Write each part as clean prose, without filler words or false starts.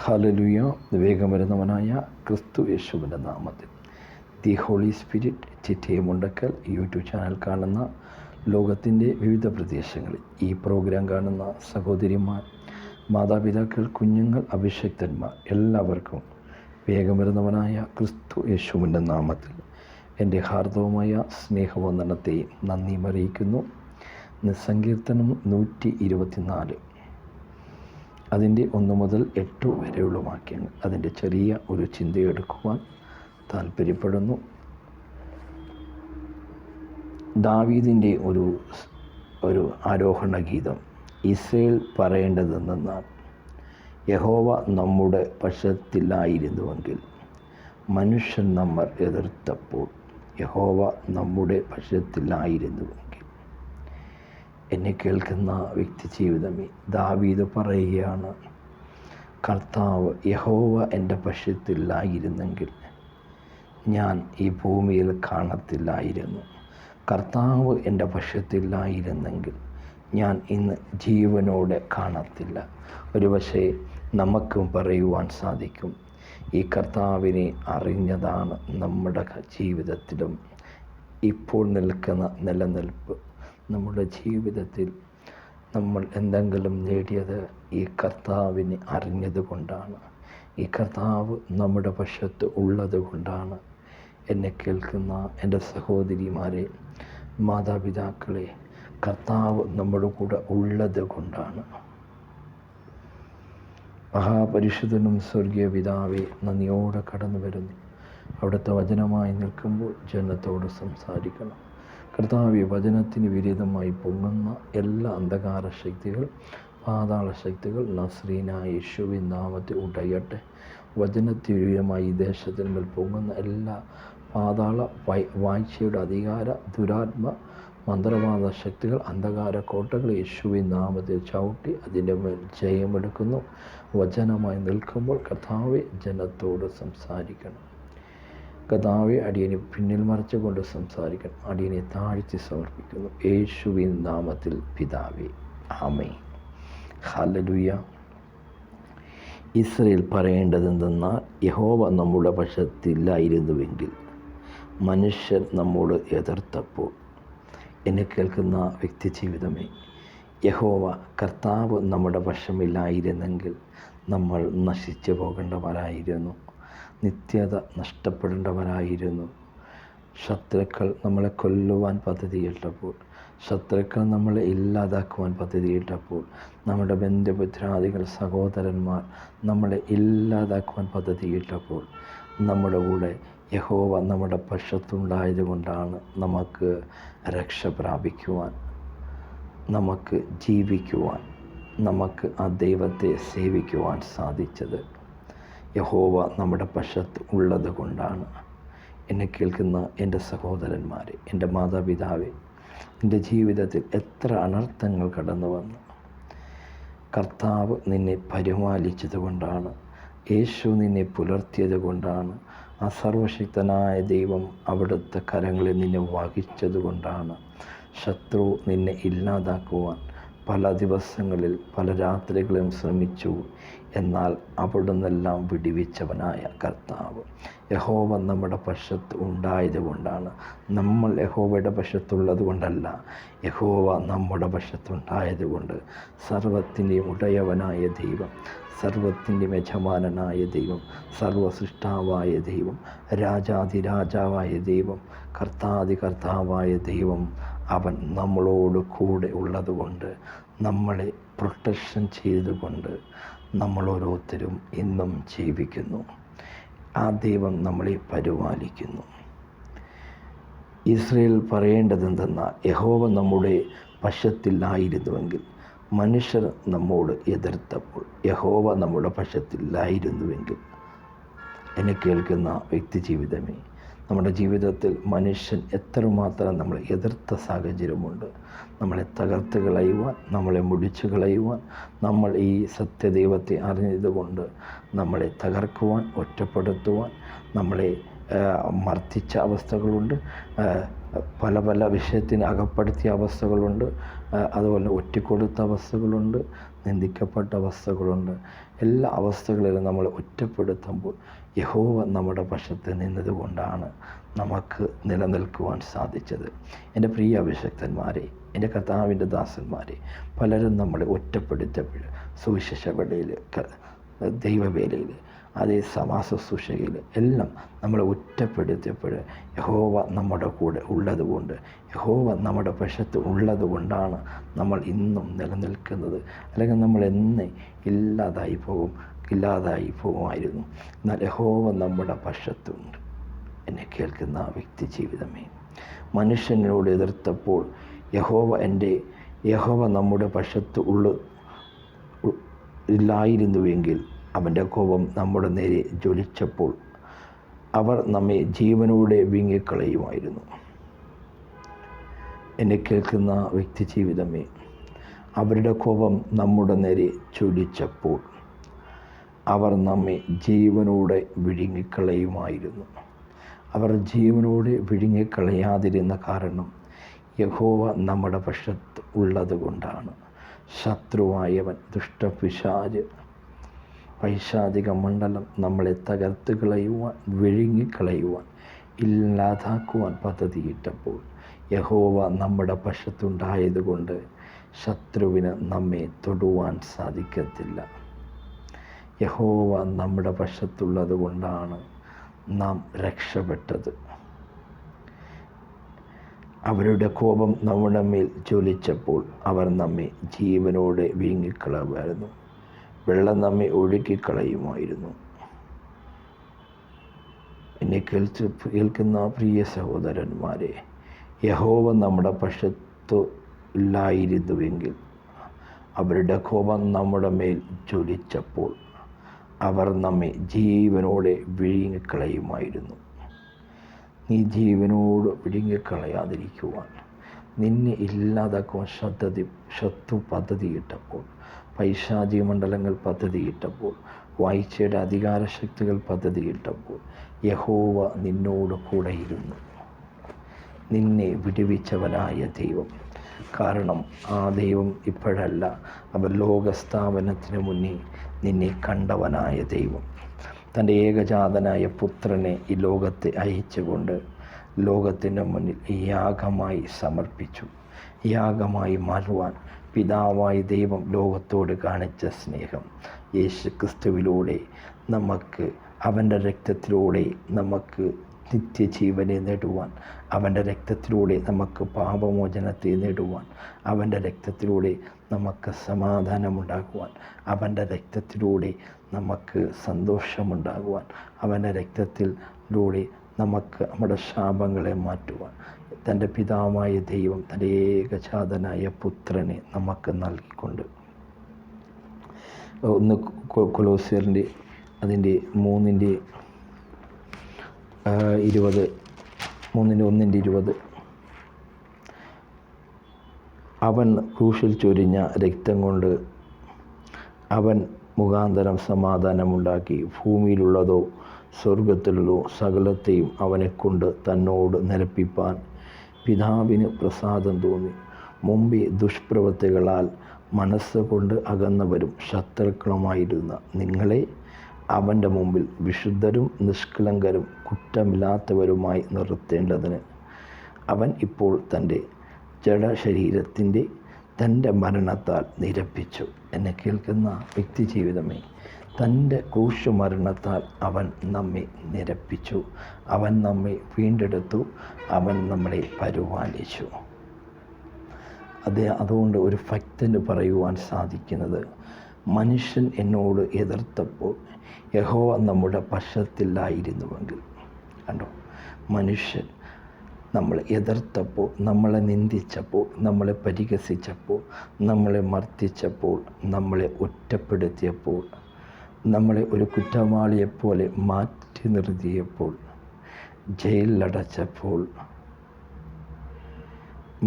Hallelujah. വേഗം വരുന്നവനായ ക്രിസ്തു യേശുവിൻ്റെ നാമത്തിൽ the holy spirit Chitte Mundakkal YouTube channel കാണുന്ന ലോകത്തിൻ്റെ വിവിധ പ്രദേശങ്ങളിൽ ഈ പ്രോഗ്രാം കാണുന്ന സഹോദരിമാർ, മാതാപിതാക്കൾ, കുഞ്ഞുങ്ങൾ, അഭിഷിക്തന്മാർ എല്ലാവർക്കും വേഗം വരുന്നവനായ ക്രിസ്തു യേശുവിൻ്റെ നാമത്തിൽ എൻ്റെ ഹാർദവമായ സ്നേഹവന്ദനത്തെയും നന്ദിയും അറിയിക്കുന്നു. സങ്കീർത്തനം 124 അതിൻ്റെ 1 മുതൽ 8 വരെയുള്ള വാക്യങ്ങൾ, അതിൻ്റെ ചെറിയ ഒരു ചിന്തയെടുക്കുവാൻ താല്പര്യപ്പെടുന്നു. ദാവീദിൻ്റെ ഒരു ആരോഹണ ഗീതം. ഇസ്രായേൽ പറയേണ്ടതെന്നാൽ, യഹോവ നമ്മുടെ പക്ഷത്തിലായിരുന്നുവെങ്കിൽ, മനുഷ്യൻ നമ്മെ എതിർത്തപ്പോൾ യഹോവ നമ്മുടെ പക്ഷത്തിലായിരുന്നുവെങ്കിൽ. എന്നെ കേൾക്കുന്ന വ്യക്തി ജീവിതമേ, ദാവീദ് പറയുകയാണ്, കർത്താവ് യഹോവ എൻ്റെ പക്ഷത്തിലായിരുന്നെങ്കിൽ ഞാൻ ഈ ഭൂമിയിൽ കാണത്തില്ലായിരുന്നു. കർത്താവ് എൻ്റെ പക്ഷത്തിലായിരുന്നെങ്കിൽ ഞാൻ ഇന്ന് ജീവനോടെ കാണത്തില്ല. ഒരുപക്ഷെ നമുക്കും പറയുവാൻ സാധിക്കും, ഈ കർത്താവിനെ അറിഞ്ഞതാണ് നമ്മുടെ ജീവിതത്തിലും ഇപ്പോൾ നിൽക്കുന്ന നിലനിൽപ്പ്. നമ്മുടെ ജീവിതത്തിൽ നമ്മൾ എന്തെങ്കിലും നേടിയത് ഈ കർത്താവിനെ അറിഞ്ഞത് കൊണ്ടാണ്. ഈ കർത്താവ് നമ്മുടെ പക്ഷത്ത് ഉള്ളത് കൊണ്ടാണ്. എന്നെ കേൾക്കുന്ന എൻ്റെ സഹോദരിമാരെ, മാതാപിതാക്കളെ, കർത്താവ് നമ്മുടെ കൂടെ ഉള്ളത് കൊണ്ടാണ്. മഹാപരിശുദ്ധനും സ്വർഗീയ പിതാവേ, നന്ദിയോടെ കടന്നു വരുന്നു. അവിടുത്തെ വചനമായി നിൽക്കുമ്പോൾ ജനത്തോട് സംസാരിക്കണം. കർത്താവേ, വചനത്തിന് വിരുദ്ധമായി പൊങ്ങുന്ന എല്ലാ അന്ധകാര ശക്തികൾ, പാതാള ശക്തികൾ നസ്രീനായ യേശുവിൻ നാമത്തിൽ ഉടയട്ടെ. വചനത്തിന് വിരുദ്ധമായി ഈ ദേശത്തിന്മേൽ പൊങ്ങുന്ന എല്ലാ പാതാള വാഴ്ചയുടെ അധികാര, ദുരാത്മ, മന്ത്രവാദ ശക്തികൾ, അന്ധകാര കോട്ടകൾ യേശുവിൻ നാമത്തിൽ ചവിട്ടി അതിൻ്റെ മേൽ ജയമെടുക്കുന്നു. വചനമായി നിൽക്കുമ്പോൾ കർത്താവേ, ജനത്തോട് സംസാരിക്കണം. കർത്താവെ, അടിയനെ പിന്നിൽ മറച്ചുകൊണ്ട് സംസാരിക്കണം. അടിയനെ താഴ്ത്തി സമർപ്പിക്കുന്നു യേശുവിൻ നാമത്തിൽ പിതാവേ, ആമേൻ. ഹല്ലേലൂയ. ഇസ്രായേൽ പറയേണ്ടതെന്തെന്നാൽ, യഹോവ നമ്മുടെ പക്ഷത്തില്ലായിരുന്നുവെങ്കിൽ, മനുഷ്യർ നമ്മോട് എതിർത്തപ്പോൾ. എന്നെ കേൾക്കുന്ന വ്യക്തി ജീവിതമേ, യഹോവ കർത്താവ് നമ്മുടെ പക്ഷമില്ലായിരുന്നെങ്കിൽ നമ്മൾ നശിച്ചു പോകേണ്ടവരായിരുന്നു. നിത്യത നഷ്ടപ്പെടേണ്ടവരായിരുന്നു. ശത്രുക്കൾ നമ്മളെ കൊല്ലുവാൻ പദ്ധതിയിട്ടപ്പോൾ, ശത്രുക്കൾ നമ്മളെ ഇല്ലാതാക്കുവാൻ പദ്ധതിയിട്ടപ്പോൾ, നമ്മുടെ ബന്ധുമിത്രാദികൾ, സഹോദരന്മാർ നമ്മളെ ഇല്ലാതാക്കുവാൻ പദ്ധതിയിട്ടപ്പോൾ, നമ്മുടെ കൂടെ യഹോവ നമ്മുടെ പക്ഷത്തുണ്ടായത് കൊണ്ടാണ് നമുക്ക് രക്ഷ പ്രാപിക്കുവാൻ, നമുക്ക് ജീവിക്കുവാൻ, നമുക്ക് ആ ദൈവത്തെ സേവിക്കുവാൻ സാധിച്ചത്. യഹോവ നമ്മുടെ പക്ഷത്ത് ഉള്ളത് കൊണ്ടാണ്. എന്നെ കേൾക്കുന്ന എൻ്റെ സഹോദരന്മാരെ, എൻ്റെ മാതാപിതാവെ, എൻ്റെ ജീവിതത്തിൽ എത്ര അനർത്ഥങ്ങൾ കടന്നു വന്നു. കർത്താവ് നിന്നെ പരിപാലിച്ചത് കൊണ്ടാണ്. യേശു നിന്നെ പുലർത്തിയത് കൊണ്ടാണ്. ആ സർവശക്തനായ ദൈവം അവിടുത്തെ കരങ്ങളിൽ നിന്നെ വഹിച്ചത് കൊണ്ടാണ്. ശത്രു നിന്നെ ഇല്ലാതാക്കുവാൻ പല ദിവസങ്ങളിൽ, പല രാത്രികളും ശ്രമിച്ചു. എന്നാൽ അവിടുന്നെല്ലാം വിടുവിച്ചവനായ കർത്താവ് യഹോവ നമ്മുടെ പക്ഷത്ത് ഉണ്ടായത് കൊണ്ടാണ്. നമ്മൾ യഹോവയുടെ പക്ഷത്തുള്ളത് കൊണ്ടല്ല, യഹോവ നമ്മുടെ പക്ഷത്തുണ്ടായത് കൊണ്ട്. സർവത്തിൻ്റെയും ഉടയവനായ ദൈവം, സർവത്തിൻ്റെയും യജമാനനായ ദൈവം, സർവസൃഷ്ടാവായ ദൈവം, രാജാതിരാജാവായ ദൈവം, കർത്താവായ ദൈവം, അവൻ നമ്മളോട് കൂടെ ഉള്ളതുകൊണ്ട്, നമ്മളെ പ്രൊട്ടക്ഷൻ ചെയ്തുകൊണ്ട് നമ്മൾ ഓരോരുത്തരും ഇന്നും ജീവിക്കുന്നു. ആ ദൈവം നമ്മളെ പരിപാലിക്കുന്നു. ഇസ്രായേൽ പറയേണ്ടതെന്തെന്നാൽ, യഹോവ നമ്മുടെ പക്ഷത്തില്ലായിരുന്നുവെങ്കിൽ, മനുഷ്യർ നമ്മോട് എതിർത്തപ്പോൾ യഹോവ നമ്മുടെ പക്ഷത്തില്ലായിരുന്നുവെങ്കിൽ. എന്നെ കേൾക്കുന്ന വ്യക്തി ജീവിതമേ, നമ്മുടെ ജീവിതത്തിൽ മനുഷ്യൻ എത്രമാത്രം നമ്മളെ എതിർത്ത സാഹചര്യമുണ്ട്. നമ്മളെ തകർത്ത് കളയുവാൻ, നമ്മളെ മുടിച്ചു കളയുവാൻ, നമ്മൾ ഈ സത്യദൈവത്തെ അറിഞ്ഞതുകൊണ്ട് നമ്മളെ തകർക്കുവാൻ, ഒറ്റപ്പെടുത്തുവാൻ, നമ്മളെ മർദ്ദിച്ച അവസ്ഥകളുണ്ട്, പല പല വിഷയത്തിന് അകപ്പെടുത്തിയ അവസ്ഥകളുണ്ട്, അതുപോലെ ഒറ്റിക്കൊടുത്ത അവസ്ഥകളുണ്ട്, നിന്ദിക്കപ്പെട്ട അവസ്ഥകളുണ്ട്. എല്ലാ അവസ്ഥകളിലും നമ്മൾ ഒറ്റപ്പെടുത്തുമ്പോൾ യഹോവ നമ്മുടെ പക്ഷത്ത് നിന്നതുകൊണ്ടാണ് നമുക്ക് നിലനിൽക്കുവാൻ സാധിച്ചത്. എൻ്റെ പ്രിയ അഭിഷക്തന്മാരെ, എൻ്റെ കർത്താവിൻ്റെ ദാസന്മാരെ, പലരും നമ്മളെ ഒറ്റപ്പെടുത്തപ്പോൾ സുവിശേഷ വേളയിൽ, ദൈവവേലയിൽ, അതേ സമാശുശ്രൂഷയിൽ എല്ലാം നമ്മളെ ഒറ്റപ്പെടുത്തിയപ്പോൾ യഹോവ നമ്മുടെ കൂടെ ഉള്ളതുകൊണ്ട്, യഹോവ നമ്മുടെ പക്ഷത്ത് ഉള്ളതുകൊണ്ടാണ് നമ്മൾ ഇന്നും നിലനിൽക്കുന്നത്. അല്ലെങ്കിൽ നമ്മൾ എന്ന് ഇല്ലാതായി പോകുമായിരുന്നു. എന്നാൽ യഹോവ നമ്മുടെ പക്ഷത്തുണ്ട്. എന്നെ കേൾക്കുന്ന വ്യക്തി ജീവിതമേ, മനുഷ്യനോട് എതിർത്തപ്പോൾ യഹോവ നമ്മുടെ പക്ഷത്ത് ഇല്ലായിരുന്നുവെങ്കിൽ, അവൻ്റെ കോപം നമ്മുടെ നേരെ ജ്വലിച്ചപ്പോൾ അവർ നമ്മെ ജീവനോടെ വിങ്ങിക്കളയുമായിരുന്നു. എന്നെ കേൾക്കുന്ന വ്യക്തി ജീവിതമേ, അവരുടെ കോപം നമ്മുടെ നേരെ ജ്വലിച്ചപ്പോൾ അവർ നമ്മെ ജീവനോടെ വിഴുങ്ങിക്കളയുമായിരുന്നു. അവർ ജീവനോടെ വിഴുങ്ങിക്കളയാതിരുന്ന കാരണം യഹോവ നമ്മുടെ പക്ഷത്ത് ഉള്ളത് കൊണ്ടാണ്. ശത്രുവായവൻ, ദുഷ്ടപിശാച്, പൈശാചിക മണ്ഡലം നമ്മളെ തകർത്ത് കളയുവാൻ, വിഴുങ്ങിക്കളയുവാൻ, ഇല്ലാതാക്കുവാൻ പദ്ധതിയിട്ടപ്പോൾ യഹോവ നമ്മുടെ പക്ഷത്തുണ്ടായതുകൊണ്ട് ശത്രുവിന് നമ്മെ തൊടുവാൻ സാധിക്കത്തില്ല. യഹോവ നമ്മുടെ പക്ഷത്തുള്ളത് കൊണ്ടാണ് നാം രക്ഷപ്പെട്ടത്. അവരുടെ കോപം നമ്മുടെ മേൽ ജ്വലിച്ചപ്പോൾ അവർ നമ്മെ ജീവനോടെ വിഴുങ്ങിക്കളയുമായിരുന്നു. വെള്ളം നമ്മെ ഒഴുക്കിക്കളയുമായിരുന്നു. എന്നെ കേൾക്കുന്ന പ്രിയ സഹോദരന്മാരെ, യഹോവ നമ്മുടെ പക്ഷത്ത് ഇല്ലായിരുന്നുവെങ്കിൽ, അവരുടെ കോപം നമ്മുടെ മേൽ ജ്വലിച്ചപ്പോൾ അവർ നമ്മെ ജീവനോടെ വിഴുങ്ങിക്കളയുമായിരുന്നു. നീ ജീവനോട് വിഴുങ്ങിക്കളയാതിരിക്കുവാൻ, നിന്നെ ഇല്ലാതാക്കുവാൻ ശത്രു പദ്ധതിയിട്ടപ്പോൾ, പൈശാചിക മണ്ഡലങ്ങൾ പദ്ധതിയിട്ടപ്പോൾ, വാഴ്ചയുടെ അധികാരശക്തികൾ പദ്ധതിയിട്ടപ്പോൾ യഹോവ നിന്നോട് കൂടെയിരുന്നു. നിന്നെ വിടുവിച്ചവനായ ദൈവം. കാരണം ആ ദൈവം ഇപ്പോഴല്ല, അവൻ ലോകസ്ഥാപനത്തിന് മുന്നേ നിന്നെ കണ്ടവനായ ദൈവം. തൻ്റെ ഏകജാതനായ പുത്രനെ ഈ ലോകത്തെ അയച്ചുകൊണ്ട് ലോകത്തിൻ്റെ മുന്നിൽ യാഗമായി സമർപ്പിച്ചു. യാഗമായി മാറുവാൻ പിതാവായ ദൈവം ലോകത്തോട് കാണിച്ച സ്നേഹം യേശു ക്രിസ്തുവിലൂടെ നമുക്ക്, അവൻ്റെ രക്തത്തിലൂടെ നമുക്ക് നിത്യജീവനെ നേടുവാൻ, അവൻ്റെ രക്തത്തിലൂടെ നമുക്ക് പാപമോചനത്തെ നേടുവാൻ, അവൻ്റെ രക്തത്തിലൂടെ നമുക്ക് സമാധാനമുണ്ടാകുവാൻ, അവൻ്റെ രക്തത്തിലൂടെ നമുക്ക് സന്തോഷമുണ്ടാകുവാൻ, അവൻ്റെ രക്തത്തിലൂടെ നമുക്ക് നമ്മുടെ ശാപങ്ങളെ മാറ്റുവാൻ തൻ്റെ പിതാവായ ദൈവം തൻ്റെ ഏകജാതനായ പുത്രനെ നമുക്ക് നൽകിക്കൊണ്ട്, ഒന്ന് കൊലോസ്യറിൻ്റെ അതിൻ്റെ 3:20 അവൻ ക്രൂശിൽ ചൊരിഞ്ഞ രക്തം കൊണ്ട് അവൻ മുഖാന്തരം സമാധാനമുണ്ടാക്കി, ഭൂമിയിലുള്ളതോ സ്വർഗത്തിലുള്ളതോ സകലത്തെയും അവനെക്കൊണ്ട് തന്നോട് നിരപ്പിപ്പാൻ പിതാവിന് പ്രസാദം തോന്നി. മുമ്പേ ദുഷ്പ്രവൃത്തികളാൽ മനസ്സുകൊണ്ട് അകന്നവരും ശത്രുക്കളുമായിരുന്ന നിങ്ങളെ അവൻ്റെ മുമ്പിൽ വിശുദ്ധരും നിഷ്കളങ്കരും കുറ്റമില്ലാത്തവരുമായി നിർത്തേണ്ടതിന് അവൻ ഇപ്പോൾ തൻ്റെ ജഡശരീരത്തിൻ്റെ തൻ്റെ മരണത്താൽ നിരപ്പിച്ചു. എന്നെ കേൾക്കുന്ന വ്യക്തി ജീവിതമേ, തൻ്റെ ക്രൂശുമരണത്താൽ അവൻ നമ്മെ നിരപ്പിച്ചു. അവൻ നമ്മെ വീണ്ടെടുത്തു. അവൻ നമ്മളെ പരിപാലിച്ചു. അതുകൊണ്ട് ഒരു ഭക്തന് പറയുവാൻ സാധിക്കുന്നത്, മനുഷ്യൻ എന്നോട് എതിർത്തപ്പോൾ യഹോവ നമ്മുടെ പക്ഷത്തില്ലായിരുന്നുവെങ്കിൽ. കണ്ടോ, മനുഷ്യൻ നമ്മളെ എതിർത്തപ്പോൾ, നമ്മളെ നിന്ദിച്ചപ്പോൾ, നമ്മളെ പരിഹസിച്ചപ്പോൾ, നമ്മളെ മർദ്ദിച്ചപ്പോൾ, നമ്മളെ ഒറ്റപ്പെടുത്തിയപ്പോൾ, നമ്മളെ ഒരു കുറ്റവാളിയെപ്പോലെ മാറ്റി നിർത്തിയപ്പോൾ, ജയിലിലടച്ചപ്പോൾ,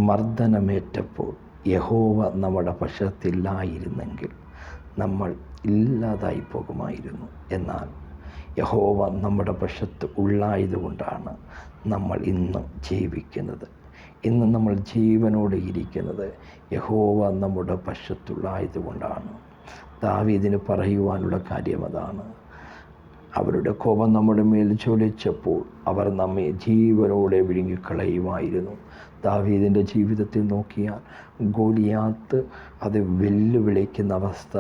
മർദ്ദനമേറ്റപ്പോൾ യഹോവ നമ്മുടെ പക്ഷത്തില്ലായിരുന്നെങ്കിൽ നമ്മൾ ഇല്ലാതായി പോകുമായിരുന്നു. എന്നാൽ യഹോവ നമ്മുടെ പക്ഷത്ത് ഉള്ളായതുകൊണ്ടാണ് നമ്മൾ ഇന്ന് ജീവിക്കുന്നത്. ഇന്ന് നമ്മൾ ജീവനോടെ ഇരിക്കുന്നത് യഹോവ നമ്മുടെ പക്ഷത്തുള്ളായതുകൊണ്ടാണ്. ദാവീദിന് പറയുവാനുള്ള കാര്യം അതാണ്. അവരുടെ കോപം നമ്മുടെ മേൽ ജ്വലിച്ചപ്പോൾ അവർ നമ്മെ ജീവനോടെ വിഴുങ്ങിക്കളയുമായിരുന്നു. ദാവീദിൻ്റെ ജീവിതത്തിൽ നോക്കിയാൽ ഗോലിയാത്ത് അത് വെല്ലുവിളിക്കുന്ന അവസ്ഥ,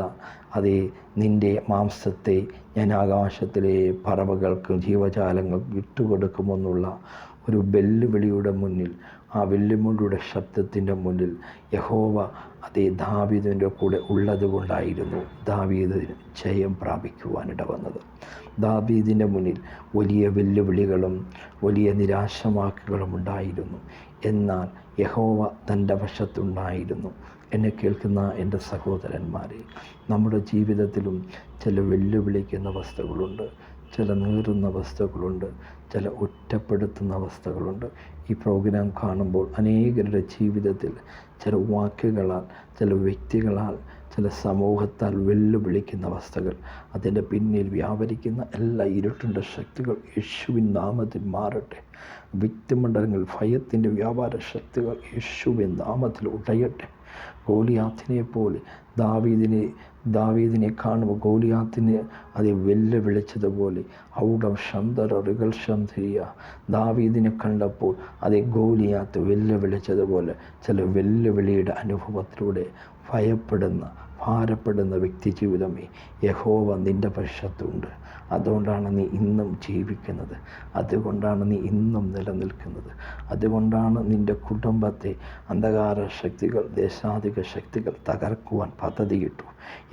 അതേ നിൻ്റെ മാംസത്തെ ഞാൻ ആകാശത്തിലെ പറവകൾക്കും ജീവജാലങ്ങൾക്കും വിട്ടുകൊടുക്കുമെന്നുള്ള ഒരു വെല്ലുവിളിയുടെ മുന്നിൽ, ആ വെല്ലുവിളിയുടെ ശബ്ദത്തിൻ്റെ മുന്നിൽ യഹോവ അതേ ദാവീദിൻ്റെ കൂടെ ഉള്ളത് കൊണ്ടായിരുന്നു ദാവീദിന് ജയം പ്രാപിക്കുവാനിട വന്നത്. ദാവീദിൻ്റെ മുന്നിൽ വലിയ വെല്ലുവിളികളും വലിയ നിരാശവാക്കുകളും ഉണ്ടായിരുന്നു. എന്നാൽ യഹോവ തൻ്റെ വശത്തുണ്ടായിരുന്നു. എന്നെ കേൾക്കുന്ന എൻ്റെ സഹോദരന്മാരെ, നമ്മുടെ ജീവിതത്തിലും ചില വെല്ലുവിളിക്കുന്ന അവസ്ഥകളുണ്ട്, ചില നീറുന്ന അവസ്ഥകളുണ്ട്, ചില ഒറ്റപ്പെടുത്തുന്ന അവസ്ഥകളുണ്ട്. ഈ പ്രോഗ്രാം കാണുമ്പോൾ അനേകരുടെ ജീവിതത്തിൽ ചില വാക്കുകളാൽ, ചില വ്യക്തികളാൽ, ചില സമൂഹത്താൽ വെല്ലുവിളിക്കുന്ന അവസ്ഥകൾ, അതിൻ്റെ പിന്നിൽ വ്യാപരിക്കുന്ന എല്ലാ ഇരുട്ടിൻ്റെ ശക്തികൾ യേശുവിൻ നാമത്തിൽ മാറട്ടെ. വ്യക്തിമണ്ഡലങ്ങൾ ഭയത്തിൻ്റെ വ്യാപാര ശക്തികൾ യേശുവിൻ നാമത്തിൽ ഉടയട്ടെ. ഗോലിയാത്തിനെ പോലെ ദാവീദിനെ കാണുമ്പോൾ ഗോലിയാത്തിനെ അത് വെല്ലുവിളിച്ചതുപോലെ ഔഡം ശന്തറികൾ ശന്തിയ ദാവീദിനെ കണ്ടപ്പോൾ അതേ ഗോലിയാത്ത് വെല്ലുവിളിച്ചതുപോലെ ചില വെല്ലുവിളിയുടെ അനുഭവത്തിലൂടെ ഭയപ്പെടുന്ന ഭാരപ്പെടുന്ന വ്യക്തി ജീവിതമേ, യഹോവ നിൻ്റെ പക്ഷത്തുണ്ട്. അതുകൊണ്ടാണ് നീ ഇന്നും ജീവിക്കുന്നത്. അതുകൊണ്ടാണ് നീ ഇന്നും നിലനിൽക്കുന്നത്. അതുകൊണ്ടാണ് നിൻ്റെ കുടുംബത്തെ അന്ധകാര ശക്തികൾ, ദേശാധിക ശക്തികൾ തകർക്കുവാൻ പദ്ധതിയിട്ടു.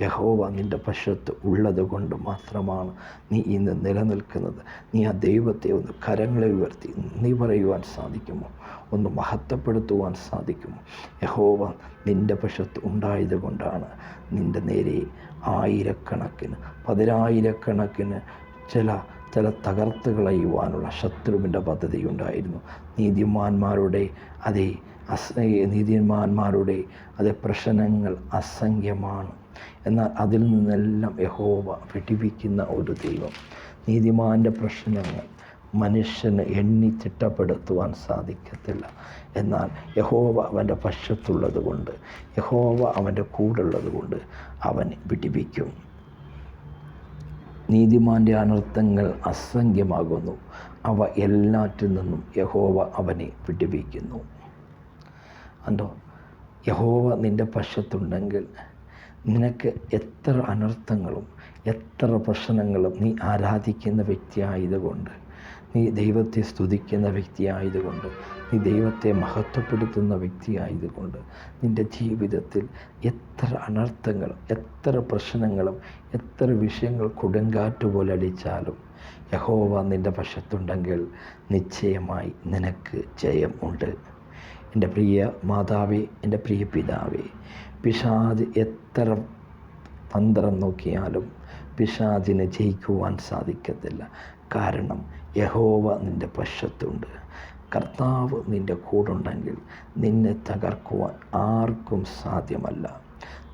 യഹോവ നിൻ്റെ പക്ഷത്ത് ഉള്ളത് കൊണ്ട് മാത്രമാണ് നീ ഇന്ന് നിലനിൽക്കുന്നത്. നീ ആ ദൈവത്തെ ഒന്ന് കരങ്ങളെ ഉയർത്തി നീ പറയുവാൻ സാധിക്കുമോ? ഒന്ന് മഹത്വപ്പെടുത്തുവാൻ സാധിക്കുമോ? യഹോവ നിൻ്റെ പക്ഷത്ത് ഉണ്ടായത് കൊണ്ടാണ് നിൻ്റെ നേരെ ആയിരക്കണക്കിന്, പതിനായിരക്കണക്കിന് ചില തകർത്ത് കളയുവാനുള്ള ശത്രുവിൻ്റെ പദ്ധതി ഉണ്ടായിരുന്നു. നീതിമാന്മാരുടെ അതേ പ്രശ്നങ്ങൾ അസംഖ്യമാണ്. എന്നാൽ അതിൽ നിന്നെല്ലാം യഹോവ വെടിവെക്കുന്ന ഒരു ദൈവം. നീതിമാൻ്റെ പ്രശ്നങ്ങൾ മനുഷ്യന് എണ്ണി തിട്ടപ്പെടുത്തുവാൻ സാധിക്കത്തില്ല. എന്നാൽ യഹോവ അവൻ്റെ പക്ഷത്തുള്ളത് കൊണ്ട്, യഹോവ അവൻ്റെ കൂടുള്ളത് കൊണ്ട് അവൻ വിടിവിക്കും. നീതിമാൻ്റെ അനർത്ഥങ്ങൾ അസംഖ്യമാകുന്നു. അവ എല്ലാറ്റിൽ നിന്നും യഹോവ അവനെ വിടിവിക്കുന്നു. അന്തോ യഹോവ നിൻ്റെ പക്ഷത്തുണ്ടെങ്കിൽ നിനക്ക് എത്ര അനർത്ഥങ്ങളും എത്ര പ്രശ്നങ്ങളും, നീ ആരാധിക്കുന്ന വ്യക്തിയായതുകൊണ്ട്, നീ ദൈവത്തെ സ്തുതിക്കുന്ന വ്യക്തിയായതുകൊണ്ട്, നീ ദൈവത്തെ മഹത്വപ്പെടുത്തുന്ന വ്യക്തിയായതുകൊണ്ട് നിൻ്റെ ജീവിതത്തിൽ എത്ര അനർത്ഥങ്ങളും എത്ര പ്രശ്നങ്ങളും എത്ര വിഷയങ്ങൾ കൊടുങ്കാറ്റ് പോലെ അടിച്ചാലും യഹോവ നിൻ്റെ പക്ഷത്തുണ്ടെങ്കിൽ നിശ്ചയമായി നിനക്ക് ജയം ഉണ്ട്. എൻ്റെ പ്രിയ മാതാവേ, എൻ്റെ പ്രിയ പിതാവേ, പിശാച് എത്ര തന്ത്രം നോക്കിയാലും പിശാചിനെ ജയിക്കുവാൻ സാധിക്കത്തില്ല. കാരണം യഹോവ നിൻ്റെ പക്ഷത്തുണ്ട്. കർത്താവ് നിൻ്റെ കൂടുണ്ടെങ്കിൽ നിന്നെ തകർക്കുവാൻ ആർക്കും സാധ്യമല്ല.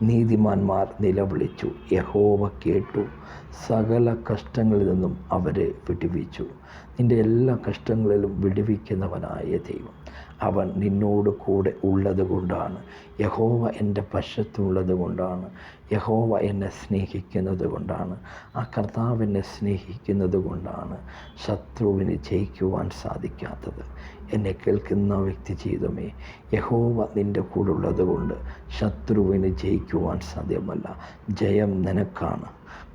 നീതിമാന്മാർ നിലവിളിച്ചു, യഹോവ കേട്ടു, സകല കഷ്ടങ്ങളിൽ നിന്നും അവരെ വിടുവിച്ചു. നിൻ്റെ എല്ലാ കഷ്ടങ്ങളിലും വിടുവിക്കുന്നവനായ ദൈവം, അവൻ നിന്നോട് കൂടെ ഉള്ളത് കൊണ്ടാണ്. യഹോവ എൻ്റെ പക്ഷത്തുള്ളത് കൊണ്ടാണ്. യഹോവ എന്നെ സ്നേഹിക്കുന്നത് കൊണ്ടാണ്. ആ കർത്താവ് എന്നെ സ്നേഹിക്കുന്നത് കൊണ്ടാണ് ശത്രുവിന് ജയിക്കുവാൻ സാധിക്കാത്തത്. എന്നെ കേൾക്കുന്ന വ്യക്തി ജീവിതമേ, യഹോവ നിൻ്റെ കൂടെ ഉള്ളത് കൊണ്ട് ശത്രുവിന് ജയിക്കുവാൻ സാധ്യമല്ല. ജയം നിനക്കാണ്.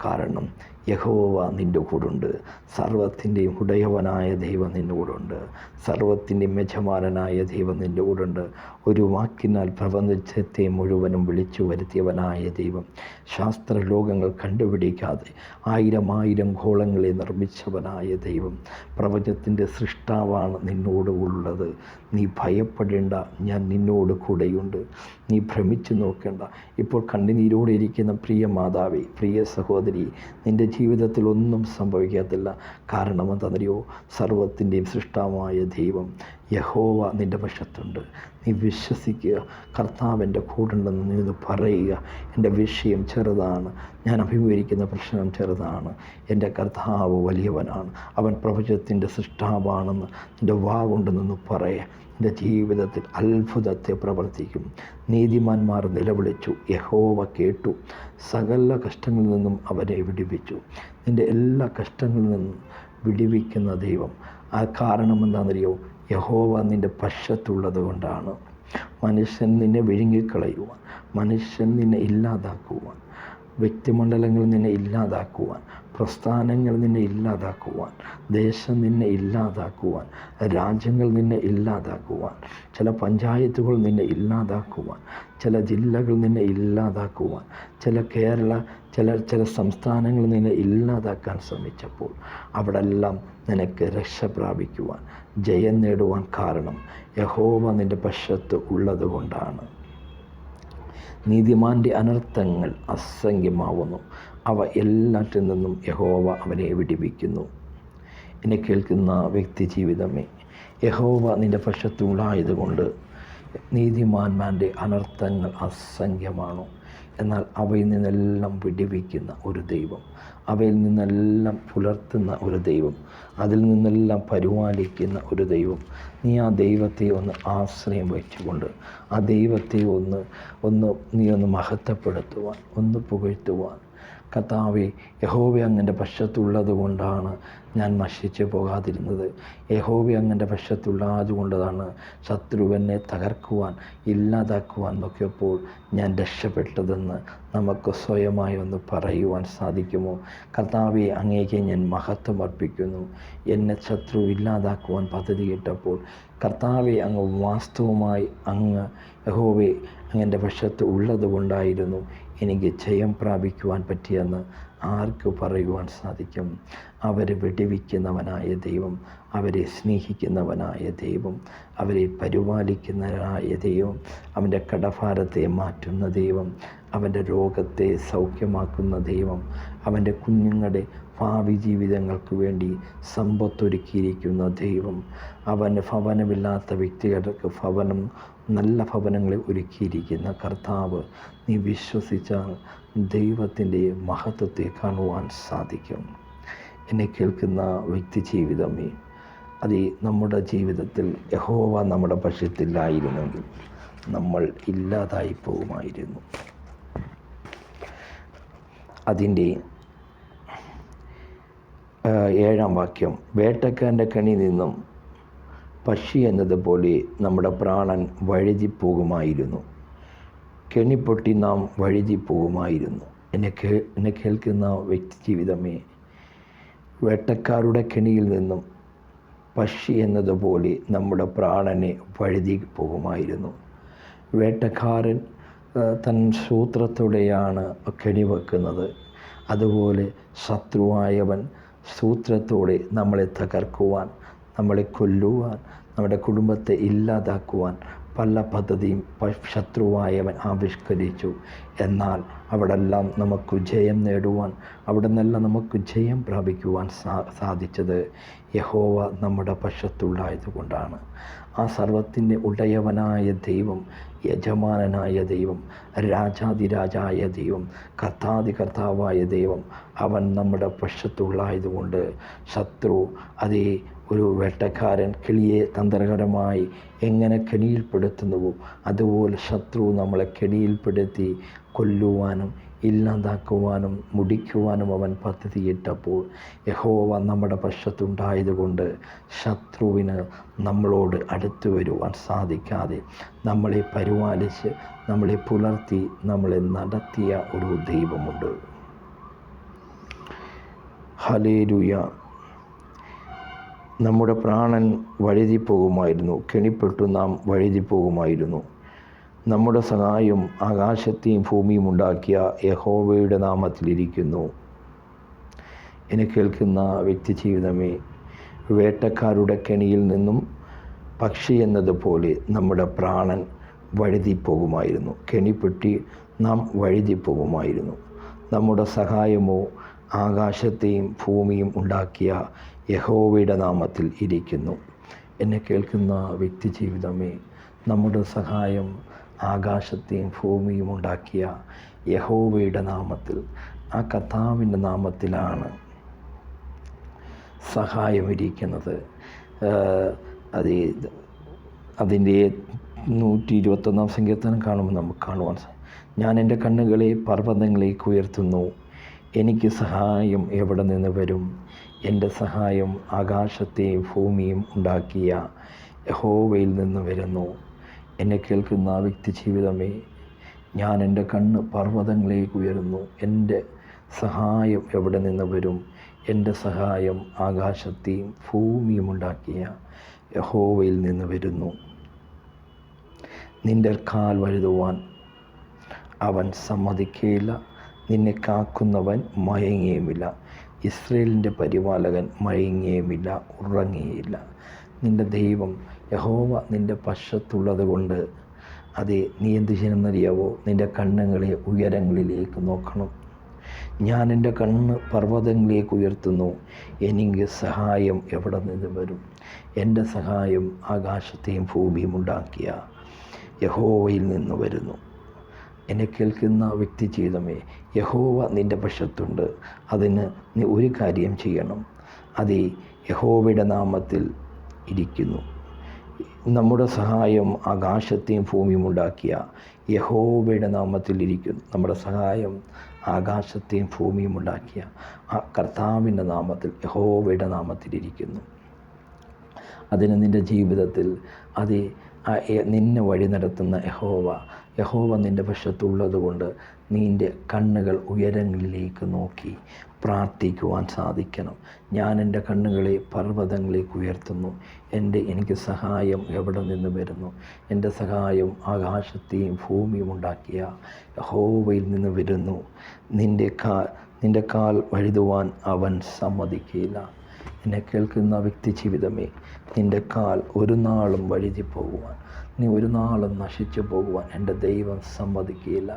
കാരണം യഹോവ നിൻ്റെ കൂടുണ്ട്. സർവത്തിൻ്റെയും ഉടയവനായ ദൈവം നിൻ്റെ കൂടുണ്ട്. സർവത്തിൻ്റെയും യജമാനനായ ദൈവം നിൻ്റെ കൂടുണ്ട്. ഒരു വാക്കിനാൽ പ്രപഞ്ചത്തെ മുഴുവനും വിളിച്ചു വരുത്തിയവനായ ദൈവം, ശാസ്ത്രലോകങ്ങൾ കണ്ടുപിടിക്കാതെ ആയിരം ഗോളങ്ങളെ നിർമ്മിച്ചവനായ ദൈവം, പ്രപഞ്ചത്തിൻ്റെ സൃഷ്ടാവാണ് നിന്നോട് ഉള്ളത്. നീ ഭയപ്പെടേണ്ട, ഞാൻ നിന്നോട് കൂടെയുണ്ട്. നീ ഭ്രമിച്ചു നോക്കേണ്ട. ഇപ്പോൾ കണ്ണുനീരോടെ ഇരിക്കുന്ന പ്രിയ മാതാവേ, പ്രിയ സഹോദരി, നിൻ്റെ ജീവിതത്തിൽ ഒന്നും സംഭവിക്കത്തില്ല. കാരണം എന്താണെന്നറിയോ? സർവത്തിൻ്റെയും സൃഷ്ടാവായ ദൈവം യഹോവ നിൻ്റെ പക്ഷത്തുണ്ട്. നീ വിശ്വസിക്കുക, കർത്താവിൻ്റെ കൂടുണ്ടെന്ന് നീ ഒന്ന് പറയുക. എൻ്റെ വിഷയം ചെറുതാണ്, ഞാൻ അഭിമുഖീകരിക്കുന്ന പ്രശ്നം ചെറുതാണ്, എൻ്റെ കർത്താവ് വലിയവനാണ്, അവൻ പ്രപഞ്ചത്തിൻ്റെ സൃഷ്ടാവാണെന്ന് നിൻ്റെ വാഗൊണ്ട് നിന്ന് പറയുക. നിൻ്റെ ജീവിതത്തിൽ അത്ഭുതത്തെ പ്രവർത്തിക്കും. നീതിമാന്മാർ നിലവിളിച്ചു, യഹോവ കേട്ടു, സകല കഷ്ടങ്ങളിൽ നിന്നും അവരെ വിടുവിച്ചു. നിൻ്റെ എല്ലാ കഷ്ടങ്ങളിൽ നിന്നും വിടുവിക്കുന്ന ദൈവം. ആ കാരണം എന്താണെന്നറിയോ? യഹോവ നിൻ്റെ പക്ഷത്തുള്ളത് കൊണ്ടാണ്. മനുഷ്യൻ നിന്നെ വിഴുങ്ങിക്കളയുവാൻ, മനുഷ്യൻ നിന്നെ ഇല്ലാതാക്കുവാൻ, വ്യക്തിമണ്ഡലങ്ങൾ നിന്നെ ഇല്ലാതാക്കുവാൻ, പ്രസ്ഥാനങ്ങൾ നിന്നെ ഇല്ലാതാക്കുവാൻ, ദേശം നിന്നെ ഇല്ലാതാക്കുവാൻ, രാജ്യങ്ങൾ നിന്നെ ഇല്ലാതാക്കുവാൻ, ചില പഞ്ചായത്തുകൾ നിന്നെ ഇല്ലാതാക്കുവാൻ, ചില ജില്ലകൾ നിന്നെ ഇല്ലാതാക്കുവാൻ, ചില സംസ്ഥാനങ്ങൾ നിന്നെ ഇല്ലാതാക്കാൻ ശ്രമിച്ചപ്പോൾ അവിടെല്ലാം നിനക്ക് രക്ഷ പ്രാപിക്കുവാൻ, ജയം നേടുവാൻ കാരണം യഹോവ നിൻ്റെ പക്ഷത്ത് ഉള്ളത് കൊണ്ടാണ്. നീതിമാൻ്റെ അനർത്ഥങ്ങൾ അസംഖ്യമാവുന്നു, അവ എല്ലാറ്റിൽ നിന്നും യഹോവ അവനെ വിടുവിക്കുന്നു. എന്നെ കേൾക്കുന്ന വ്യക്തി ജീവിതമേ, യഹോവ നിൻ്റെ പക്ഷത്തുള്ളായതുകൊണ്ട് നീതിമാന്മാരുടെ അനർത്ഥങ്ങൾ അസംഖ്യമാണ്. എന്നാൽ അവയിൽ നിന്നെല്ലാം വിടുവിക്കുന്ന ഒരു ദൈവം, അവയിൽ നിന്നെല്ലാം പുലർത്തുന്ന ഒരു ദൈവം, അതിൽ നിന്നെല്ലാം പരിപാലിക്കുന്ന ഒരു ദൈവം. നീ ആ ദൈവത്തെ ഒന്ന് ആശ്രയം വച്ചുകൊണ്ട് ആ ദൈവത്തെ നീ ഒന്ന് മഹത്വപ്പെടുത്തുവാൻ, ഒന്ന് പുകഴ്ത്തുവാൻ. കർത്താവേ, യഹോവ അങ്ങൻ്റെ പക്ഷത്തുള്ളത് കൊണ്ടാണ് ഞാൻ നശിച്ചു പോകാതിരുന്നത്. യഹോവ അങ്ങൻ്റെ പക്ഷത്തുള്ളത് കൊണ്ടാണ് ശത്രുവിനെ തകർക്കുവാൻ, ഇല്ലാതാക്കുവാൻ നോക്കിയപ്പോൾ ഞാൻ രക്ഷപ്പെട്ടതെന്ന് നമുക്ക് സ്വയമായി ഒന്ന് പറയുവാൻ സാധിക്കുമോ? കർത്താവെ, അങ്ങേക്ക് ഞാൻ മഹത്വം അർപ്പിക്കുന്നു. എന്നെ ശത്രു ഇല്ലാതാക്കുവാൻ പദ്ധതിയിട്ടപ്പോൾ കർത്താവെ, അങ്ങ് വാസ്തവമായി അങ്ങ് യഹോവേ അങ്ങൻ്റെ പക്ഷത്ത് ഉള്ളത് കൊണ്ടായിരുന്നു എനിക്ക് ജയം പ്രാപിക്കുവാൻ പറ്റിയെന്ന് ആർക്ക് പറയുവാൻ സാധിക്കും? അവരെ വെടിവെക്കുന്നവനായ ദൈവം, അവരെ സ്നേഹിക്കുന്നവനായ ദൈവം, അവരെ പരിപാലിക്കുന്നവനായ ദൈവം, അവൻ്റെ കടഭാരത്തെ മാറ്റുന്ന ദൈവം, അവൻ്റെ രോഗത്തെ സൗഖ്യമാക്കുന്ന ദൈവം, അവൻ്റെ കുഞ്ഞുങ്ങളുടെ ഭാവി ജീവിതങ്ങൾക്ക് വേണ്ടി സമ്പത്തൊരുക്കിയിരിക്കുന്ന ദൈവം, അവന് ഭവനമില്ലാത്ത വ്യക്തികൾക്ക് ഭവനം, നല്ല ഭവനങ്ങളെ ഒരുക്കിയിരിക്കുന്ന കർത്താവ്. നീ വിശ്വസിച്ചാൽ ദൈവത്തിൻ്റെ മഹത്വത്തെ കാണുവാൻ സാധിക്കും. എന്നെ കേൾക്കുന്ന വ്യക്തി ജീവിതമേ, അത് നമ്മുടെ ജീവിതത്തിൽ യഹോവ നമ്മുടെ പക്ഷത്തില്ലായിരുന്നെങ്കിൽ നമ്മൾ ഇല്ലാതായി പോകുമായിരുന്നു. അതിൻ്റെ 7-ാം വാക്യം, വേട്ടക്കാരൻ്റെ കെണിയിൽ നിന്നും പക്ഷി എന്നതുപോലെ നമ്മുടെ പ്രാണൻ വഴുതിപ്പോകുമായിരുന്നു, കെണിപ്പൊട്ടി നാം വഴുതിപ്പോകുമായിരുന്നു. എന്നെ കേൾക്കുന്ന വ്യക്തി ജീവിതമേ, വേട്ടക്കാരുടെ കെണിയിൽ നിന്നും പക്ഷി എന്നതുപോലെ നമ്മുടെ പ്രാണനെ വഴുതി പോകുമായിരുന്നു. വേട്ടക്കാരൻ തൻ സൂത്രത്തോടെയാണ് കെണി വെക്കുന്നത്. അതുപോലെ ശത്രുവായവൻ സൂത്രത്തോടെ നമ്മളെ തകർക്കുവാൻ, നമ്മളെ കൊല്ലുവാൻ, നമ്മുടെ കുടുംബത്തെ ഇല്ലാതാക്കുവാൻ പല പദ്ധതിയും ശത്രുവായവൻ ആവിഷ്കരിച്ചു. എന്നാൽ അവിടെല്ലാം നമുക്ക് ജയം നേടുവാൻ, അവിടെ നിന്നെല്ലാം നമുക്ക് ജയം പ്രാപിക്കുവാൻ സാധിച്ചത് യഹോവ നമ്മുടെ പക്ഷത്തുള്ളായതുകൊണ്ടാണ്. ആ സർവത്തിൻ്റെ ഉടയവനായ ദൈവം, യജമാനനായ ദൈവം, രാജാതിരാജായ ദൈവം, കർത്താവായ ദൈവം, അവൻ നമ്മുടെ പക്ഷത്തുള്ളായതുകൊണ്ട് ശത്രു അതേ ഒരു വേട്ടക്കാരൻ കിളിയെ തന്ത്രപരമായി എങ്ങനെ കെണിയിൽപ്പെടുത്തുന്നുവോ അതുപോലെ ശത്രു നമ്മളെ കെണിയിൽപ്പെടുത്തി കൊല്ലുവാനും ഇല്ലാതാക്കുവാനും മുടിക്കുവാനും അവൻ പദ്ധതിയിട്ടപ്പോൾ യഹോവ നമ്മുടെ പക്ഷത്തുണ്ടായതുകൊണ്ട് ശത്രുവിന് നമ്മളോട് അടുത്തു വരുവാൻ സാധിക്കാതെ നമ്മളെ പരിപാലിച്ച്, നമ്മളെ പുലർത്തി, നമ്മളെ നടത്തിയ ഒരു ദൈവമുണ്ട്. ഹല്ലേലൂയ. നമ്മുടെ പ്രാണൻ വഴുതിപ്പോകുമായിരുന്നു, കെണിപ്പെട്ടു നാം വഴുതിപ്പോകുമായിരുന്നു. നമ്മുടെ സഹായം ആകാശത്തെയും ഭൂമിയും ഉണ്ടാക്കിയ യഹോവയുടെ നാമത്തിലിരിക്കുന്നു. എന്നെ കേൾക്കുന്ന വ്യക്തി ജീവിതമേ, വേട്ടക്കാരുടെ കെണിയിൽ നിന്നും പക്ഷി എന്നതുപോലെ നമ്മുടെ പ്രാണൻ വഴുതിപ്പോകുമായിരുന്നു, കെണിപ്പെട്ടി നാം വഴുതിപ്പോകുമായിരുന്നു. നമ്മുടെ സഹായമോ ആകാശത്തെയും ഭൂമിയും ഉണ്ടാക്കിയ യഹോവയുടെ നാമത്തിൽ ഇരിക്കുന്നു. എന്നെ കേൾക്കുന്ന വ്യക്തി ജീവിതമേ, നമ്മുടെ സഹായം ആകാശത്തെയും ഭൂമിയും ഉണ്ടാക്കിയ യഹോവയുടെ നാമത്തിൽ, ആ കർത്താവിൻ്റെ നാമത്തിലാണ് സഹായമിരിക്കുന്നത്. അതിൻ്റെ 121 സങ്കീർത്തനം കാണുമ്പോൾ നമുക്ക് കാണുവാൻ സാധിക്കും. ഞാൻ എൻ്റെ കണ്ണുകളെ പർവ്വതങ്ങളിലേക്ക് ഉയർത്തുന്നു, എനിക്ക് സഹായം എവിടെ നിന്ന് വരും? എൻ്റെ സഹായം ആകാശത്തെയും ഭൂമിയും ഉണ്ടാക്കിയ യഹോവയിൽ നിന്ന് വരുന്നു. എന്നെ കേൾക്കുന്ന വ്യക്തി ജീവിതമേ, ഞാൻ എൻ്റെ കണ്ണ് പർവ്വതങ്ങളിലേക്ക് ഉയരുന്നു, എൻ്റെ സഹായം എവിടെ നിന്ന് വരും? എൻ്റെ സഹായം ആകാശത്തെയും ഭൂമിയും ഉണ്ടാക്കിയ യഹോവയിൽ നിന്ന് വരുന്നു. നിൻ്റെ കാൽ വഴുതുവാൻ അവൻ സമ്മതിക്കുകയില്ല, നിന്നെ കാക്കുന്നവൻ മയങ്ങിയുമില്ല. ഇസ്രയേലിൻ്റെ പരിപാലകൻ മയങ്ങിയുമില്ല, ഉറങ്ങിയില്ല. നിൻ്റെ ദൈവം യഹോവ നിൻ്റെ പക്ഷത്തുള്ളത് കൊണ്ട് നീ എന്ത് ചെയ്യണമെന്നറിയാവോ? നിൻ്റെ കണ്ണുകളെ ഉയരങ്ങളിലേക്ക് നോക്കണം. ഞാൻ എൻ്റെ കണ്ണ് പർവ്വതങ്ങളിലേക്ക് ഉയർത്തുന്നു, എനിക്ക് സഹായം എവിടെ നിന്ന് വരും? എൻ്റെ സഹായം ആകാശത്തെയും ഭൂമിയും ഉണ്ടാക്കിയ യഹോവയിൽ നിന്ന് വരുന്നു. എന്നെ കേൾക്കുന്ന വ്യക്തി ജീവിതമേ, യഹോവ നിൻ്റെ പക്ഷത്തുണ്ട്. അതിന് നീ ഒരു കാര്യം ചെയ്യണം. യഹോവയുടെ നാമത്തിൽ ഇരിക്കുന്നു. നമ്മുടെ സഹായം ആകാശത്തെയും ഭൂമിയും ഉണ്ടാക്കിയ യഹോവയുടെ നാമത്തിൽ ഇരിക്കുന്നു. നമ്മുടെ സഹായം ആകാശത്തെയും ഭൂമിയും ഉണ്ടാക്കിയ ആ കർത്താവിൻ്റെ നാമത്തിൽ, യഹോവയുടെ നാമത്തിലിരിക്കുന്നു. അതിന് നിൻ്റെ ജീവിതത്തിൽ നിന്നെ വഴി നടത്തുന്ന യഹോവ നിൻ്റെ പക്ഷത്തുള്ളത് കൊണ്ട് നിൻ്റെ കണ്ണുകൾ ഉയരങ്ങളിലേക്ക് നോക്കി പ്രാർത്ഥിക്കുവാൻ സാധിക്കണം. ഞാൻ എൻ്റെ കണ്ണുകളെ പർവ്വതങ്ങളിലേക്ക് ഉയർത്തുന്നു, എനിക്ക് സഹായം എവിടെ നിന്ന് വരുന്നു? എൻ്റെ സഹായം ആകാശത്തെയും ഭൂമിയും ഉണ്ടാക്കിയ യഹോവയിൽ നിന്ന് വരുന്നു. നിൻ്റെ കാൽ വഴുതുവാൻ അവൻ സമ്മതിക്കുകയില്ല. എന്നെ കേൾക്കുന്ന വ്യക്തി ജീവിതമേ, നിൻ്റെ കാൽ ഒരു നാളും വഴുതിപ്പോകുവാൻ, നീ ഒരു നാളും നശിച്ചു പോകുവാൻ എൻ്റെ ദൈവം സമ്മതിക്കുകയില്ല.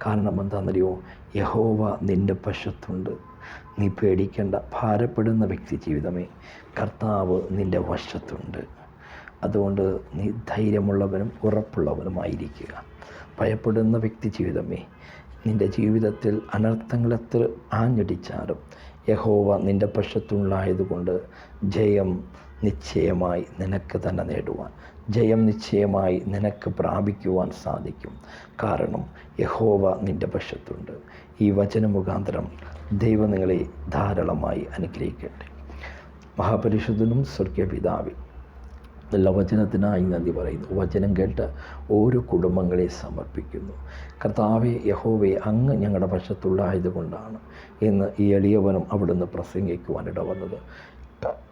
കാരണം എന്താണെന്നറിയോ? യഹോവ നിൻ്റെ പക്ഷത്തുണ്ട്. നീ പേടിക്കേണ്ട. ഭാരപ്പെടുന്ന വ്യക്തി ജീവിതമേ, കർത്താവ് നിൻ്റെ വശത്തുണ്ട്. അതുകൊണ്ട് നീ ധൈര്യമുള്ളവനും ഉറപ്പുള്ളവനുമായിരിക്കുക. ഭയപ്പെടുന്ന വ്യക്തി ജീവിതമേ, നിൻ്റെ ജീവിതത്തിൽ അനർത്ഥങ്ങൾ എത്ര ആഞ്ഞടിച്ചാലും യഹോവ നിൻ്റെ പക്ഷത്തുള്ളായതുകൊണ്ട് ജയം നിശ്ചയമായി നിനക്ക് തന്നെ നേടുവാൻ, ജയം നിശ്ചയമായി നിനക്ക് പ്രാപിക്കുവാൻ സാധിക്കും. കാരണം യഹോവ നിൻ്റെ പക്ഷത്തുണ്ട്. ഈ വചനമുഖാന്തരം ദൈവം നിങ്ങളെ ധാരാളമായി അനുഗ്രഹിക്കട്ടെ. മഹാപരിശുദ്ധനും സ്വർഗീയ പിതാവേ, നല്ല വചനത്തിനായി നന്ദി പറയുന്നു. വചനം കേട്ട് ഓരോ കുടുംബങ്ങളെ സമർപ്പിക്കുന്നു. കർത്താവേ, യഹോവേ, അങ്ങ് ഞങ്ങളുടെ പക്ഷത്തുള്ളായതുകൊണ്ടാണ് ഇന്ന് ഈ എളിയവനും അവിടുന്ന് പ്രസംഗിക്കുവാൻ ഇടവന്നത്.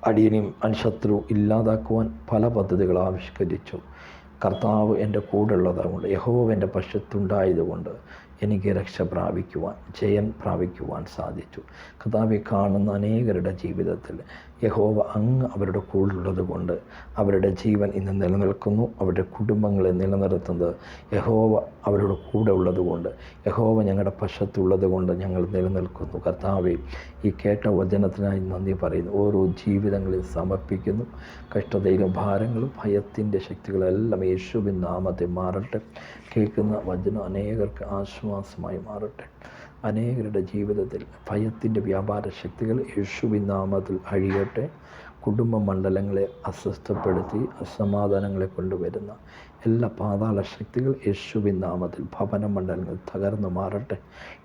അടിയനെയും ശത്രു ഇല്ലാതാക്കുവാൻ പല പദ്ധതികൾ ആവിഷ്കരിച്ചു. കർത്താവ് എൻ്റെ കൂടെ ഉള്ളതുകൊണ്ട്, യഹോവ എൻ്റെ പക്ഷത്തുണ്ടായതുകൊണ്ട് എനിക്ക് രക്ഷ പ്രാപിക്കുവാൻ, ജയം പ്രാപിക്കുവാൻ സാധിച്ചു. കർത്താവെ, കാണുന്ന അനേകരുടെ ജീവിതത്തിൽ യഹോവ അങ്ങ് അവരുടെ കൂടെയുള്ളത് കൊണ്ട് അവരുടെ ജീവൻ ഇന്ന് നിലനിൽക്കുന്നു. അവരുടെ കുടുംബങ്ങളെ നിലനിർത്തുന്നത് യഹോവ അവരുടെ കൂടെ ഉള്ളതുകൊണ്ട്, യഹോവ ഞങ്ങളുടെ പക്ഷത്തുള്ളത് കൊണ്ട് ഞങ്ങൾ നിലനിൽക്കുന്നു. കർത്താവെ, ഈ കേട്ട വചനത്തിനായി നന്ദി പറയുന്നു. ഓരോ ജീവിതങ്ങളിൽ സമർപ്പിക്കുന്നു. കഷ്ടതയിലും ഭാരങ്ങളും ഭയത്തിൻ്റെ ശക്തികളെല്ലാം യേശുവിൻ നാമത്തെ മാറട്ടെ. കേൾക്കുന്ന വചനം അനേകർക്ക് ആശ്വാസമായി മാറട്ടെ. അനേകരുടെ ജീവിതത്തിൽ ഭയത്തിൻ്റെ വ്യാപാര ശക്തികൾ യേശുവിൻ നാമത്തിൽ അഴിയട്ടെ. കുടുംബ മണ്ഡലങ്ങളെ അസ്വസ്ഥപ്പെടുത്തി അസമാധാനങ്ങളെ കൊണ്ടുവരുന്ന എല്ലാ പാതാള ശക്തികൾ യേശുവിൻ നാമത്തിൽ ഭവന മണ്ഡലങ്ങൾ തകർന്നു മാറട്ടെ.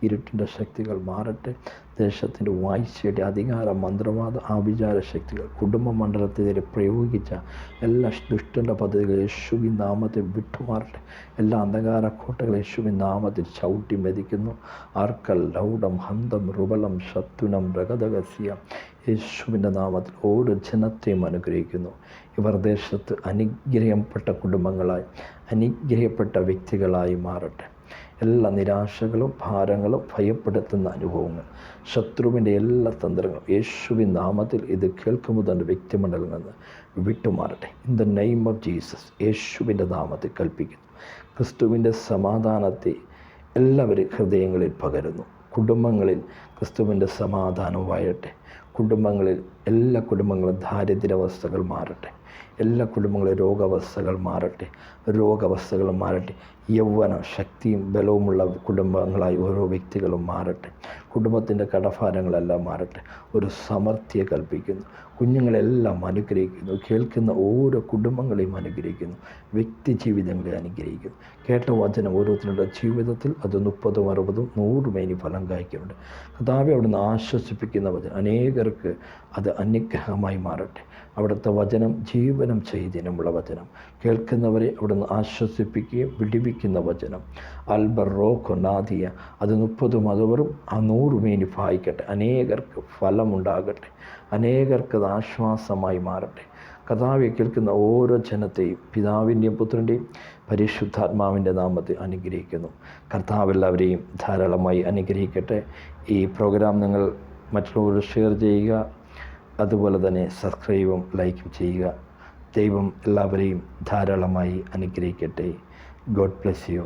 ഇരുട്ടിൻ്റെ ശക്തികൾ മാറട്ടെ. ദേശത്തിൻ്റെ വാഴ്ചയുടെ അധികാര മന്ത്രവാദ ആഭിചാര ശക്തികൾ കുടുംബ മണ്ഡലത്തിനെതിരെ പ്രയോഗിച്ച എല്ലാ ദുഷ്ടൻ്റെ പദ്ധതികൾ യേശുവിൻ നാമത്തിൽ വിട്ടുമാറട്ടെ. എല്ലാ അന്ധകാര കോട്ടകൾ യേശുവിൻ നാമത്തിൽ ചവിട്ടി മെതിക്കുന്നു. ആർക്കൽ ലൗഡം ഹന്തം റുബലം ശത്രുനം രഗതഗസ്യ യേശുവിൻ്റെ നാമത്തിൽ ഓരോ ജനത്തെയും അനുഗ്രഹിക്കുന്നു. ഇവർ ദേശത്ത് അനുഗ്രഹപ്പെട്ട കുടുംബങ്ങളായി, അനുഗ്രഹപ്പെട്ട വ്യക്തികളായി മാറട്ടെ. എല്ലാ നിരാശകളും ഭാരങ്ങളും ഭയപ്പെടുത്തുന്ന അനുഭവങ്ങൾ, ശത്രുവിൻ്റെ എല്ലാ തന്ത്രങ്ങളും യേശുവിൻ നാമത്തിൽ ഇത് കേൾക്കുമ്പോൾ തന്നെ വ്യക്തിമണ്ഡലങ്ങളിൽ നിന്ന് വിട്ടുമാറട്ടെ. In the name of Jesus, യേശുവിൻ്റെ നാമത്തിൽ കൽപ്പിക്കുന്നു. ക്രിസ്തുവിൻ്റെ സമാധാനത്തെ എല്ലാവരും ഹൃദയങ്ങളിൽ പകരുന്നു. കുടുംബങ്ങളിൽ ക്രിസ്തുവിൻ്റെ സമാധാനം വാഴട്ടെ. എല്ലാ കുടുംബങ്ങളും ദാരിദ്ര്യാവസ്ഥകൾ മാറട്ടെ. എല്ലാ കുടുംബങ്ങളിലും രോഗാവസ്ഥകൾ മാറട്ടെ. യൗവന ശക്തിയും ബലവുമുള്ള കുടുംബങ്ങളായി ഓരോ വ്യക്തികളും മാറട്ടെ. കുടുംബത്തിൻ്റെ കടഭാരങ്ങളെല്ലാം മാറട്ടെ. ഒരു സമൃദ്ധിയെ കൽപ്പിക്കുന്നു. കുഞ്ഞുങ്ങളെല്ലാം അനുഗ്രഹിക്കുന്നു. കേൾക്കുന്ന ഓരോ കുടുംബങ്ങളെയും അനുഗ്രഹിക്കുന്നു. വ്യക്തി ജീവിതങ്ങളെ അനുഗ്രഹിക്കുന്നു. കേട്ട വചനം ഓരോരുത്തരുടെ ജീവിതത്തിൽ അത് 30, 60, 100 മേനി ഫലം കായ്ക്കുന്നുണ്ട്. കർത്താവേ, അവിടുന്ന് ആശ്വസിപ്പിക്കുന്ന വചനം അനേകർക്ക് അത് അനുഗ്രഹമായി മാറട്ടെ. അവിടുത്തെ വചനം ജീവനം ചെയ്തിനുമുള്ള വചനം കേൾക്കുന്നവരെ അവിടുന്ന് ആശ്വസിപ്പിക്കുകയും വിടിവിക്കുന്ന വചനം അൽബറോ കൊനാദിയ അത് 30, 60, 100 മേനി ഫായിക്കട്ടെ. അനേകർക്ക് ഫലമുണ്ടാകട്ടെ. അനേകർക്ക് അത് ആശ്വാസമായി മാറട്ടെ. കർത്താവെ, കേൾക്കുന്ന ഓരോ ജനത്തെയും പിതാവിൻ്റെയും പുത്രൻ്റെയും പരിശുദ്ധാത്മാവിൻ്റെ നാമത്തിൽ അനുഗ്രഹിക്കുന്നു. കർത്താവ് എല്ലാവരെയും ധാരാളമായി അനുഗ്രഹിക്കട്ടെ. ഈ പ്രോഗ്രാം നിങ്ങൾ മറ്റുള്ളവരോട് ഷെയർ ചെയ്യുക. അതുപോലെ തന്നെ സബ്സ്ക്രൈബും ലൈക്കും ചെയ്യുക. ദൈവം എല്ലാവരെയും ധാരാളമായി അനുഗ്രഹിക്കട്ടെ. God bless you.